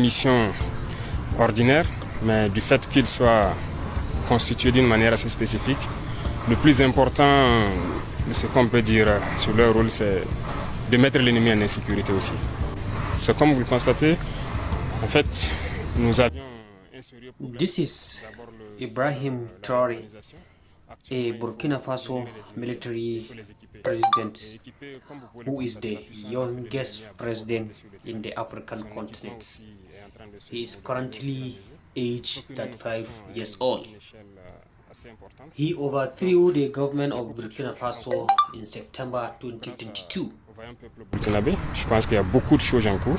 mission ordinaire, mais du fait qu'ils soient constitués d'une manière assez spécifique, le plus important, ce qu'on peut dire sur leur rôle, c'est de mettre l'ennemi en insécurité aussi. C'est comme vous le constatez, en fait, nous avions instauré... This is Ibrahim Traoré, a Burkina Faso military president who is the youngest president in the African continent. He is currently aged 35 years old. He overthrew the government of Burkina Faso in September 2022. Je pense qu'il y a beaucoup de choses en cours.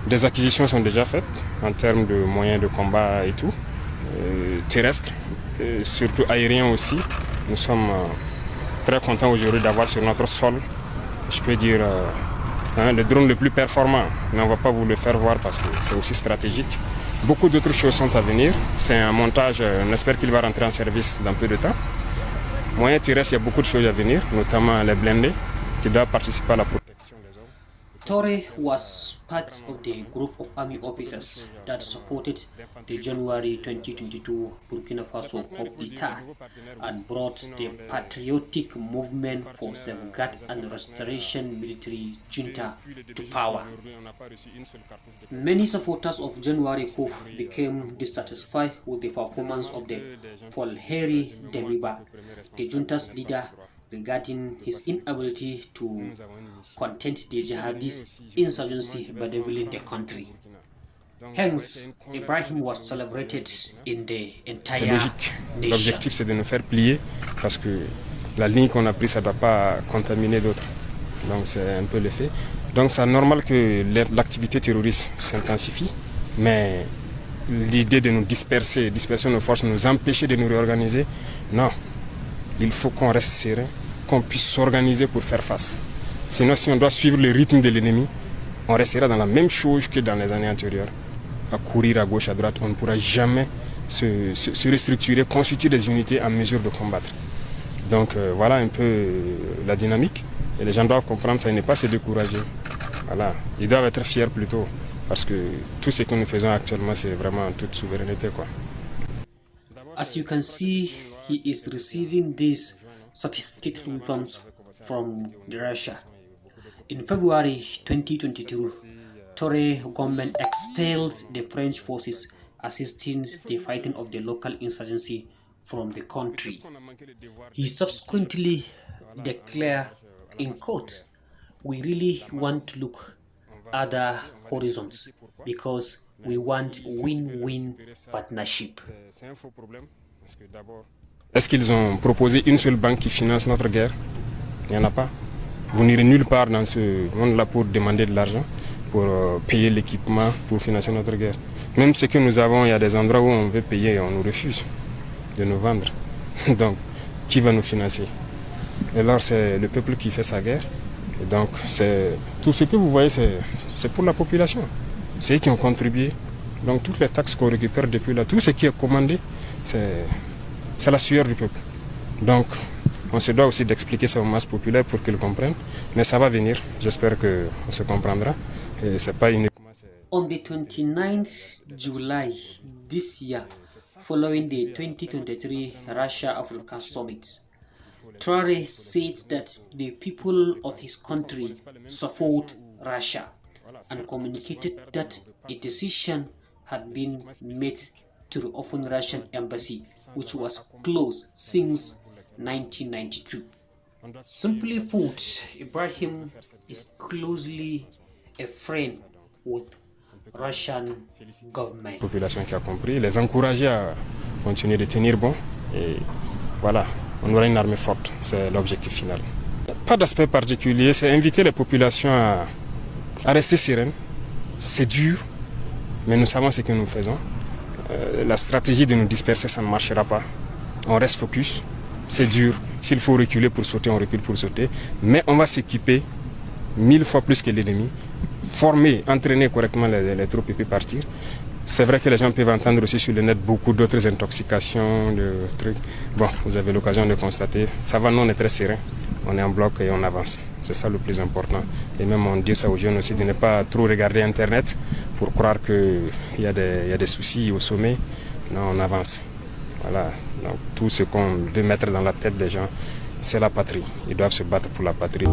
Des acquisitions sont déjà faites en termes de moyens de combat et tout, terrestres, surtout aériens aussi. Nous sommes très contents aujourd'hui d'avoir sur notre sol, je peux dire, le drone le plus performant. Mais on ne va pas vous le faire voir parce que c'est aussi stratégique. Beaucoup d'autres choses sont à venir. C'est un montage, on espère qu'il va rentrer en service dans peu de temps. Moyen terrestre, il y a beaucoup de choses à venir, notamment les blindés qui doivent participer à la protection des hommes. Traoré was part of the group of army officers that supported the January 2022 Burkina Faso coup d'etat and brought the patriotic movement for safeguard and restoration military junta to power. Many supporters of January coup became dissatisfied with the performance of the Volheri Demiba, the junta's leader, regarding his inability to contain the jihadist insurgency bedeviling the country. Hence, Ibrahim was celebrated in the entire nation. L'objectif, c'est de nous faire plier parce que la ligne qu'on a prise, ça ne doit pas contaminer d'autres. Donc, c'est un peu l'effet. Donc, c'est normal que l'activité terroriste s'intensifie, mais l'idée de nous disperser nos forces, nous empêcher de nous réorganiser, non. Il faut qu'on reste serein, qu'on puisse s'organiser pour faire face. Sinon, si on doit suivre le rythme de l'ennemi, on restera dans la même chose que dans les années antérieures. À courir à gauche, à droite, on ne pourra jamais se restructurer, constituer des unités en mesure de combattre. Donc voilà un peu la dynamique. Et les gens doivent comprendre, ça n'est pas se décourager. Voilà. Ils doivent être fiers plutôt, parce que tout ce que nous faisons actuellement, c'est vraiment en toute souveraineté, quoi. As you can see, he is receiving these sophisticated weapons from Russia. In February 2022, Traoré government expelled the French forces assisting the fighting of the local insurgency from the country. He subsequently declared in court, "We really want to look at other horizons because we want win-win partnership." Est-ce qu'ils ont proposé une seule banque qui finance notre guerre? Il n'y en a pas. Vous n'irez nulle part dans ce monde-là pour demander de l'argent, pour payer l'équipement, pour financer notre guerre. Même ce que nous avons, il y a des endroits où on veut payer et on nous refuse de nous vendre. Donc, qui va nous financer? Et alors, c'est le peuple qui fait sa guerre. Et donc, tout ce que vous voyez, c'est pour la population. C'est eux qui ont contribué. Donc, toutes les taxes qu'on récupère depuis là, tout ce qui est commandé, c'est la sueur du peuple. Donc, on se doit aussi d'expliquer ça aux masses populaires pour qu'ils comprennent. Mais ça va venir. J'espère qu'on se comprendra. Et c'est pas uniquement... On the 29th July this year, following the 2023 Russia-Africa Summit, Traoré said that the people of his country support Russia and communicated that a decision had been made to reopen Russian embassy, which was closed since 1992. Simply put, Ibrahim is closely a friend with Russian government. La population qui a compris, les encourager à continuer de tenir bon et voilà, on aura une armée forte, c'est l'objectif final. Pas d'aspect particulier, c'est inviter les populations à rester sereines. C'est dur, mais nous savons ce que nous faisons. La stratégie de nous disperser, ça ne marchera pas. On reste focus, c'est dur. S'il faut reculer pour sauter, on recule pour sauter. Mais on va s'équiper 1000 fois plus que l'ennemi, former, entraîner correctement les troupes et puis partir. C'est vrai que les gens peuvent entendre aussi sur le net beaucoup d'autres intoxications, de trucs. Bon, vous avez l'occasion de constater. Ça va, nous on est très serein. On est en bloc et on avance. C'est ça le plus important. Et même on dit ça aux jeunes aussi de ne pas trop regarder Internet pour croire qu'il y a des soucis au sommet. Non, on avance. Voilà. Donc, tout ce qu'on veut mettre dans la tête des gens, c'est la patrie. Ils doivent se battre pour la patrie.